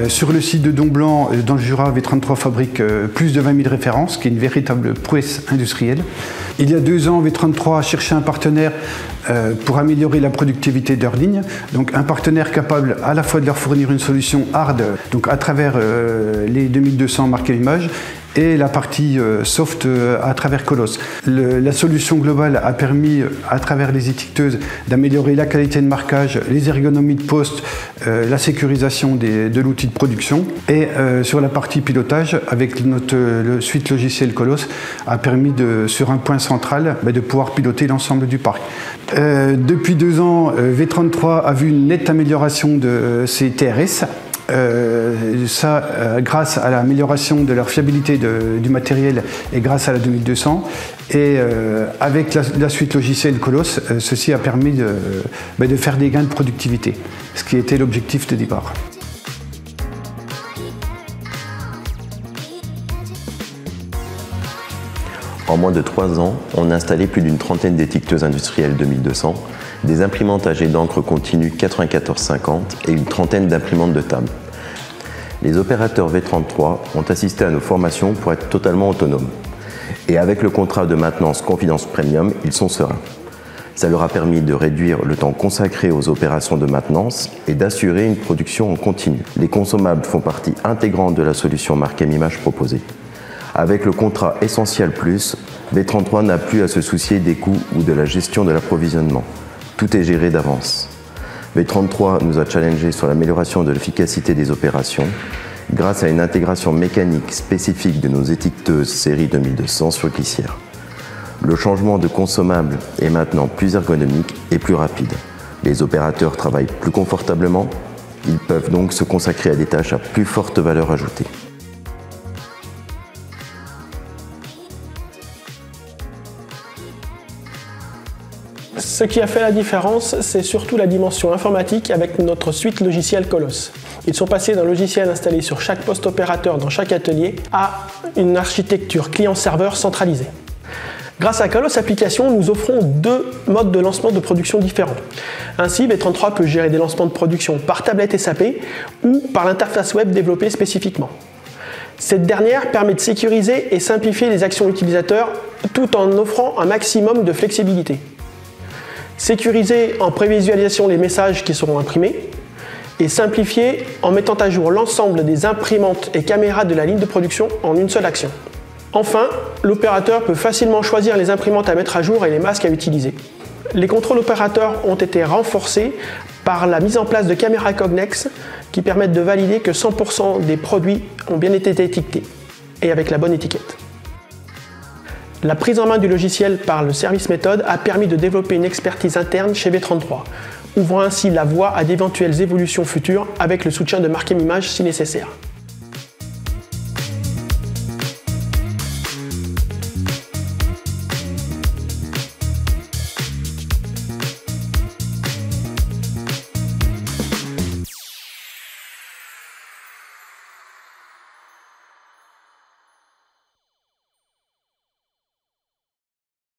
Sur le site de Domblanc, dans le Jura, V33 fabrique plus de 20 000 références, qui est une véritable prouesse industrielle. Il y a 2 ans, V33 a cherché un partenaire pour améliorer la productivité de leur ligne. Donc un partenaire capable à la fois de leur fournir une solution hard, donc à travers les 2200 marqués images, et la partie soft à travers Colos. La solution globale a permis, à travers les étiqueteuses, d'améliorer la qualité de marquage, les ergonomies de poste, la sécurisation de l'outil de production. Et sur la partie pilotage, avec le suite logiciel Colos, a permis, sur un point central, de pouvoir piloter l'ensemble du parc. Depuis 2 ans, V33 a vu une nette amélioration de ses TRS. Grâce à l'amélioration de leur fiabilité du matériel et grâce à la 2200. Et avec la suite logicielle Colos, ceci a permis de faire des gains de productivité, ce qui était l'objectif de départ. En moins de 3 ans, on a installé plus d'une trentaine d'étiqueteuses industrielles 2200, des imprimantes à jet d'encre continue 9450 et une trentaine d'imprimantes de table. Les opérateurs V33 ont assisté à nos formations pour être totalement autonomes. Et avec le contrat de maintenance Confidence Premium, ils sont sereins. Ça leur a permis de réduire le temps consacré aux opérations de maintenance et d'assurer une production en continu. Les consommables font partie intégrante de la solution marquée image proposée. Avec le contrat Essentiel Plus, V33 n'a plus à se soucier des coûts ou de la gestion de l'approvisionnement. Tout est géré d'avance. V33 nous a challengé sur l'amélioration de l'efficacité des opérations grâce à une intégration mécanique spécifique de nos étiqueteuses série 2200 sur glissière. Le changement de consommable est maintenant plus ergonomique et plus rapide. Les opérateurs travaillent plus confortablement, ils peuvent donc se consacrer à des tâches à plus forte valeur ajoutée. Ce qui a fait la différence, c'est surtout la dimension informatique avec notre suite logicielle Colos. Ils sont passés d'un logiciel installé sur chaque poste opérateur dans chaque atelier à une architecture client-serveur centralisée. Grâce à Colos Applications, nous offrons 2 modes de lancement de production différents. Ainsi, V33 peut gérer des lancements de production par tablette SAP ou par l'interface web développée spécifiquement. Cette dernière permet de sécuriser et simplifier les actions utilisateurs tout en offrant un maximum de flexibilité. Sécuriser en prévisualisation les messages qui seront imprimés et simplifier en mettant à jour l'ensemble des imprimantes et caméras de la ligne de production en une seule action. Enfin, l'opérateur peut facilement choisir les imprimantes à mettre à jour et les masques à utiliser. Les contrôles opérateurs ont été renforcés par la mise en place de caméras Cognex qui permettent de valider que 100% des produits ont bien été étiquetés et avec la bonne étiquette. La prise en main du logiciel par le service méthode a permis de développer une expertise interne chez V33, ouvrant ainsi la voie à d'éventuelles évolutions futures avec le soutien de Markem Images si nécessaire.